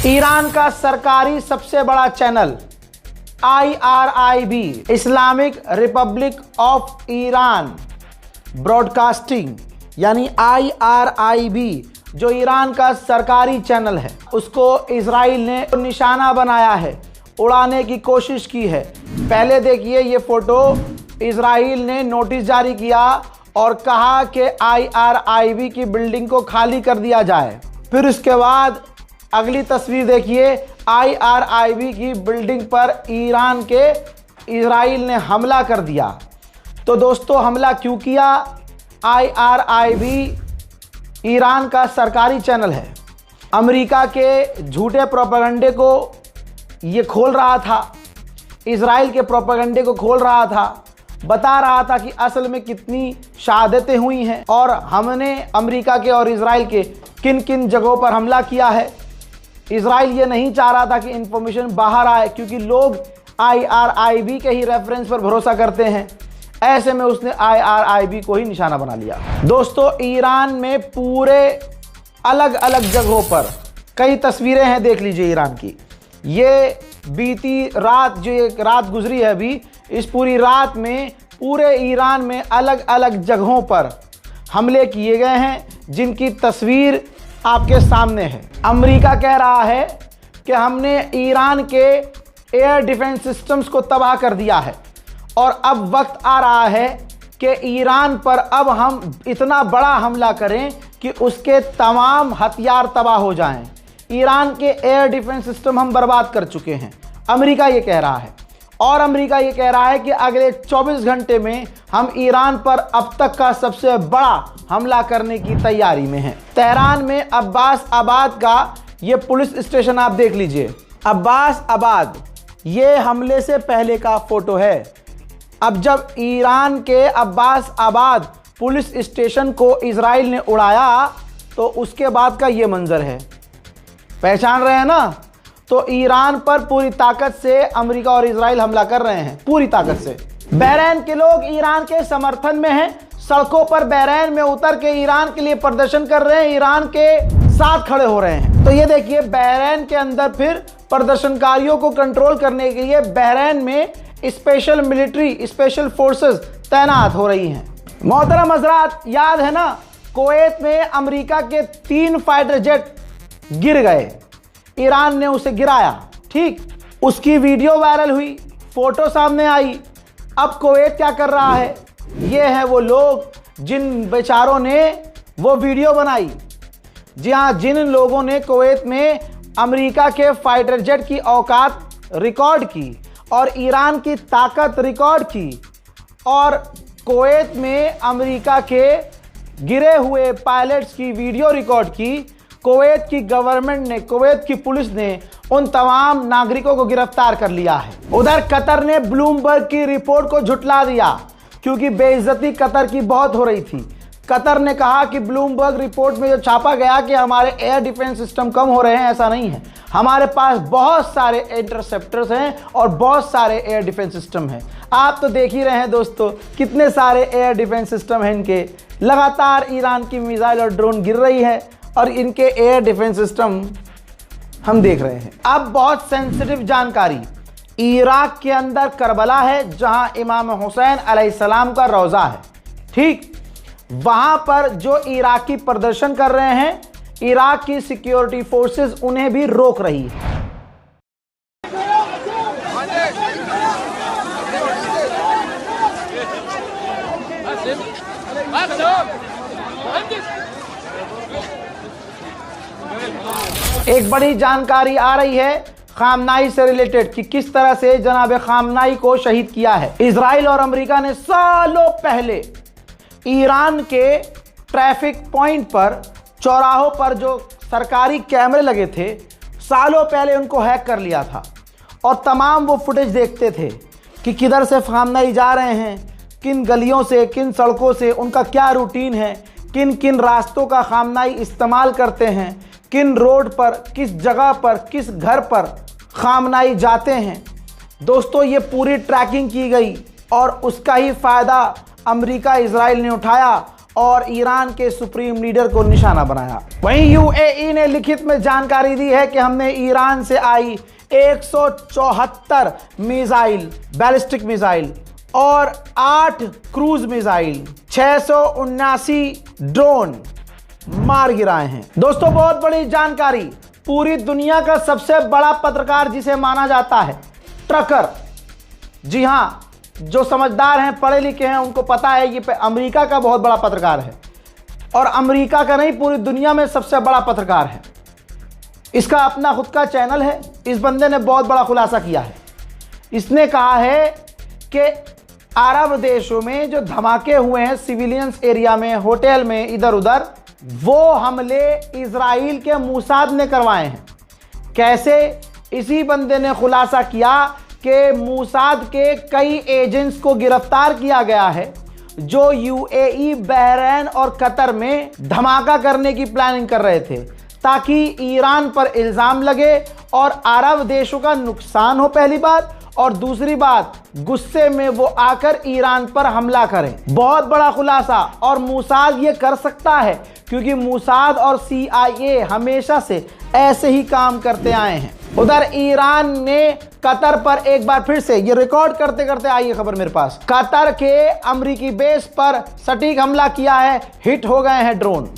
Iran का सरकारी सबसे बड़ा channel IRIB, Islamic Republic of Iran broadcasting यानी IRIB, जो ईरान का सरकारी चैनल है, उसको इजराइल ने निशाना बनाया है, उड़ाने की कोशिश की है। पहले देखिए ये फोटो, इजराइल ने नोटिस जारी किया और कहा कि IRIB की बिल्डिंग को खाली कर दिया जाए। फिर उसके बाद अगली तस्वीर देखिए, IRIB की बिल्डिंग पर ईरान के इजराइल ने हमला कर दिया। तो दोस्तों हमला क्यों किया? IRIB ईरान का सरकारी चैनल है, अमेरिका के झूठे प्रोपेगेंडे को ये खोल रहा था, इजराइल के प्रोपेगेंडे को खोल रहा था, बता रहा था कि असल में कितनी शहादतें हुई हैं और हमने अमेरिका के और इजराइल के किन किन जगहों पर हमला किया है। इजराइल ये नहीं चाह रहा था कि इंफॉर्मेशन बाहर आए, क्योंकि लोग IRIB के ही रेफरेंस पर भरोसा करते हैं। ऐसे में उसने IRIB को ही निशाना बना लिया। दोस्तों ईरान में पूरे अलग अलग जगहों पर कई तस्वीरें हैं, देख लीजिए ईरान की। ये बीती रात, जो एक रात गुजरी है अभी, इस पूरी रात में पूरे ईरान में अलग अलग जगहों पर हमले किए गए हैं, जिनकी तस्वीर आपके सामने है। अमेरिका कह रहा है कि हमने ईरान के एयर डिफेंस सिस्टम्स को तबाह कर दिया है और अब वक्त आ रहा है कि ईरान पर अब हम इतना बड़ा हमला करें कि उसके तमाम हथियार तबाह हो जाएं। ईरान के एयर डिफेंस सिस्टम हम बर्बाद कर चुके हैं, अमेरिका ये कह रहा है। और अमेरिका ये कह रहा है कि अगले 24 घंटे में हम ईरान पर अब तक का सबसे बड़ा हमला करने की तैयारी में हैं। तेहरान में अब्बास आबाद का ये पुलिस स्टेशन आप देख लीजिए। अब्बास आबाद ये हमले से पहले का फोटो है। अब जब ईरान के अब्बास आबाद पुलिस स्टेशन को इजराइल ने उड़ाया तो उसके बाद का ये मंजर है। पहचान रहे हैं ना? तो ईरान पर पूरी ताकत से अमेरिका और इजराइल हमला कर रहे हैं, पूरी ताकत से। बहरीन के लोग ईरान के समर्थन में हैं, सड़कों पर बहरीन में उतर के ईरान के लिए प्रदर्शन कर रहे हैं, ईरान के साथ खड़े हो रहे हैं। तो ये देखिए बहरीन के अंदर फिर प्रदर्शनकारियों को कंट्रोल करने के लिए बहरीन में स्पेशल मिलिट्री, स्पेशल फोर्सेस तैनात हो रही हैं। मोहतरम हज़रात, याद है ना कुवैत में अमेरिका के 3 फाइटर जेट गिर गए, ईरान ने उसे गिराया, ठीक, उसकी वीडियो वायरल हुई, फोटो सामने आई। अब कुवैत क्या कर रहा है? ये है वो लोग जिन बेचारों ने वो वीडियो बनाई। जी हाँ, जिन लोगों ने कुवैत में अमेरिका के फाइटर जेट की औकात रिकॉर्ड की और ईरान की ताकत रिकॉर्ड की और कुवैत में अमेरिका के गिरे हुए पायलट्स की वीडियो रिकॉर्ड की। कुवैत की गवर्नमेंट ने, कुवैत की पुलिस ने उन तमाम नागरिकों को गिरफ्तार कर लिया है। उधर कतर ने ब्लूमबर्ग की रिपोर्ट को झुटला दिया, क्योंकि बेइज्जती कतर की बहुत हो रही थी। कतर ने कहा कि ब्लूमबर्ग रिपोर्ट में जो छापा गया कि हमारे एयर डिफेंस सिस्टम कम हो रहे हैं, ऐसा नहीं है। हमारे पास बहुत सारे इंटरसेप्टर्स हैं और बहुत सारे एयर डिफेंस सिस्टम हैं। आप तो देख ही रहे हैं दोस्तों कितने सारे एयर डिफेंस सिस्टम हैं इनके। लगातार ईरान की मिसाइल और ड्रोन गिर रही है और इनके एयर डिफेंस सिस्टम हम देख रहे हैं। अब बहुत सेंसिटिव जानकारी, इराक के अंदर करबला है जहां इमाम हुसैन अलैहिस्सलाम का रोज़ा है, ठीक, वहां पर जो इराकी प्रदर्शन कर रहे हैं, इराक की सिक्योरिटी फोर्सेस उन्हें भी रोक रही है। एक बड़ी जानकारी आ रही है खामनाई से रिलेटेड कि किस तरह से जनाब खामनाई को शहीद किया है। इजराइल और अमेरिका ने सालों पहले ईरान के ट्रैफिक पॉइंट पर, चौराहों पर जो सरकारी कैमरे लगे थे, सालों पहले उनको हैक कर लिया था और तमाम वो फुटेज देखते थे कि किधर से खामनाई जा रहे हैं, किन गलियों से, किन सड़कों से, उनका क्या रूटीन है, किन किन रास्तों का खामनाई इस्तेमाल करते हैं, किन रोड पर, किस जगह पर, किस घर पर खामनाई जाते हैं। दोस्तों ये पूरी ट्रैकिंग की गई और उसका ही फ़ायदा अमेरिका, इजराइल ने उठाया और ईरान के सुप्रीम लीडर को निशाना बनाया। वहीं यूएई ने लिखित में जानकारी दी है कि हमने ईरान से आई 174 मिसाइल, बैलिस्टिक मिसाइल और 8 क्रूज मिसाइल, 679 ड्रोन मार गिराए हैं। दोस्तों, बहुत बड़ी जानकारी। पूरी दुनिया का सबसे बड़ा पत्रकार जिसे माना जाता है, ट्रकर, जी हां, जो समझदार हैं, पढ़े लिखे हैं, उनको पता है ये अमेरिका का बहुत बड़ा पत्रकार है और अमेरिका का नहीं, पूरी दुनिया में सबसे बड़ा पत्रकार है। इसका अपना खुद का चैनल है। इस बंदे ने बहुत बड़ा खुलासा किया है। इसने कहा है कि अरब देशों में जो धमाके हुए हैं सिविलियंस एरिया में, होटल में, इधर उधर, वो हमले इजराइल के मूसाद ने करवाए हैं। कैसे? इसी बंदे ने खुलासा किया कि मूसाद के कई एजेंट्स को गिरफ्तार किया गया है जो यूएई, बहरीन और कतर में धमाका करने की प्लानिंग कर रहे थे ताकि ईरान पर इल्जाम लगे और अरब देशों का नुकसान हो, पहली बात, और दूसरी बात, गुस्से में वो आकर ईरान पर हमला करें। बहुत बड़ा खुलासा। और मूसाद ये कर सकता है क्योंकि मूसाद और सीआईए हमेशा से ऐसे ही काम करते आए हैं। उधर ईरान ने कतर पर एक बार फिर से, ये रिकॉर्ड करते करते आई है खबर मेरे पास, कतर के अमेरिकी बेस पर सटीक हमला किया है। हिट हो गए हैं ड्रोन।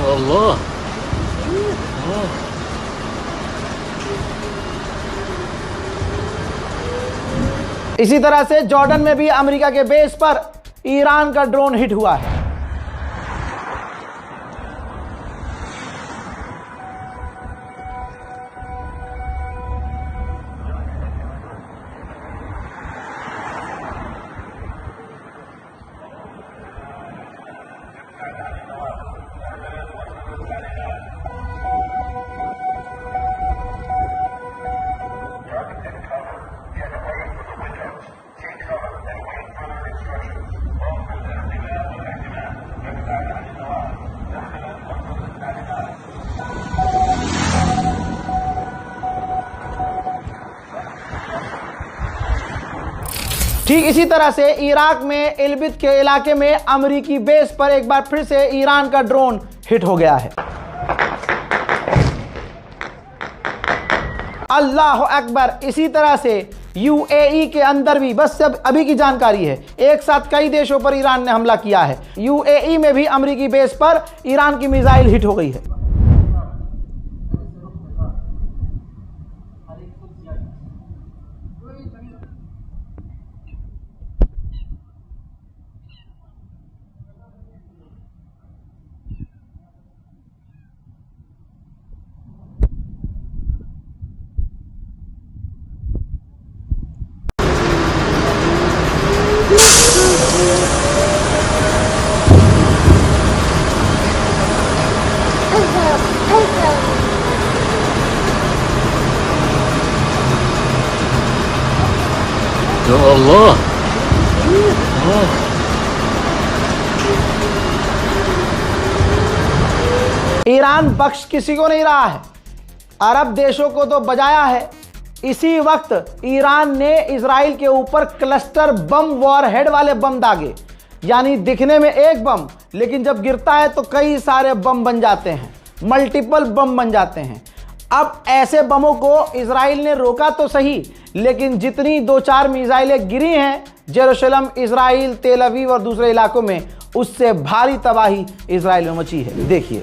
अल्लाह, इसी तरह से जॉर्डन में भी अमेरिका के बेस पर ईरान का ड्रोन हिट हुआ है। ठीक इसी तरह से इराक में इलबिद के इलाके में अमेरिकी बेस पर एक बार फिर से ईरान का ड्रोन हिट हो गया है। अल्लाह अकबर। इसी तरह से यूएई के अंदर भी, बस सब अभी की जानकारी है, एक साथ कई देशों पर ईरान ने हमला किया है। यूएई में भी अमेरिकी बेस पर ईरान की मिसाइल हिट हो गई है। अल्लाह, ईरान बख्श किसी को नहीं रहा है। अरब देशों को तो बजाया है। इसी वक्त ईरान ने इजराइल के ऊपर क्लस्टर बम, वॉरहेड वाले बम दागे, यानी दिखने में एक बम, लेकिन जब गिरता है तो कई सारे बम बन जाते हैं, मल्टीपल बम बन जाते हैं। अब ऐसे बमों को इजराइल ने रोका तो सही, लेकिन जितनी 2-4 मिसाइलें गिरी हैं जेरूशलम, इजराइल, तेल अवीव और दूसरे इलाकों में, उससे भारी तबाही इजराइल में मची है। देखिए,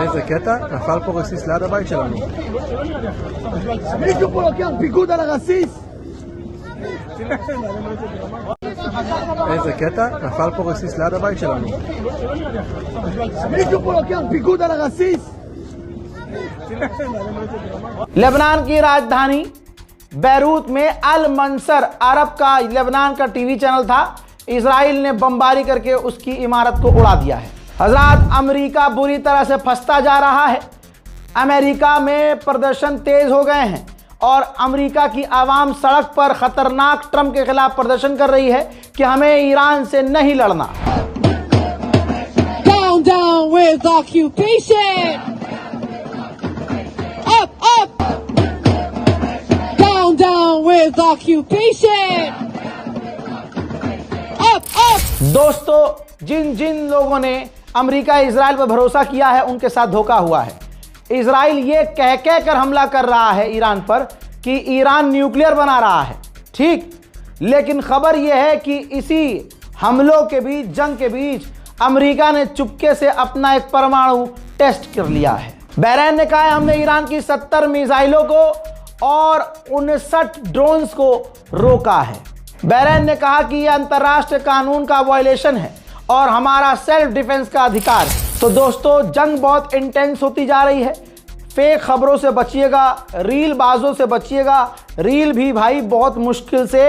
איזה קטע? נפל פה רסיס ליד הבית שלנו. מישהו פה לוקח פיקוד על הרסיס? איזה קטע? נפל פה רסיס ליד הבית שלנו. מישהו פה לוקח פיקוד על הרסיס? लेबनान की राजधानी बैरूत में अल मंसर अरब का लेबनान का टीवी चैनल था। इजराइल ने बमबारी करके उसकी इमारत को उड़ा दिया है। हजरात, अमेरिका बुरी तरह से फंसता जा रहा है। अमेरिका में प्रदर्शन तेज हो गए हैं और अमेरिका की आवाम सड़क पर खतरनाक ट्रंप के खिलाफ प्रदर्शन कर रही है कि हमें ईरान से नहीं लड़ना। Down, down with occupation. Up, up. Down, down with occupation. Up, up. दोस्तों, जिन जिन लोगों ने अमेरिका इजराइल पर भरोसा किया है उनके साथ धोखा हुआ है। इजराइल ये कह कर हमला कर रहा है ईरान पर कि ईरान न्यूक्लियर बना रहा है, ठीक, लेकिन खबर यह है कि इसी हमलों के बीच, जंग के बीच, अमेरिका ने चुपके से अपना एक परमाणु टेस्ट कर लिया है। बहरीन ने कहा है हमने ईरान की 70 मिसाइलों को और 59 ड्रोन्स को रोका है। बहरीन ने कहा कि यह अंतर्राष्ट्रीय कानून का वायलेशन है और हमारा सेल्फ डिफेंस का अधिकार है। तो दोस्तों, जंग बहुत इंटेंस होती जा रही है। फेक खबरों से बचिएगा, रील बाजों से बचिएगा। रील भी भाई बहुत मुश्किल से,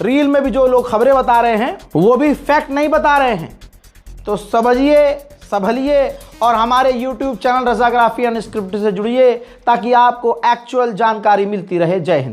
रील में भी जो लोग खबरें बता रहे हैं वो भी फैक्ट नहीं बता रहे हैं। तो समझिए, संभलिए और हमारे YouTube चैनल रज़ाग्राफी अनस्क्रिप्टेड से जुड़िए ताकि आपको एक्चुअल जानकारी मिलती रहे। जय हिंद।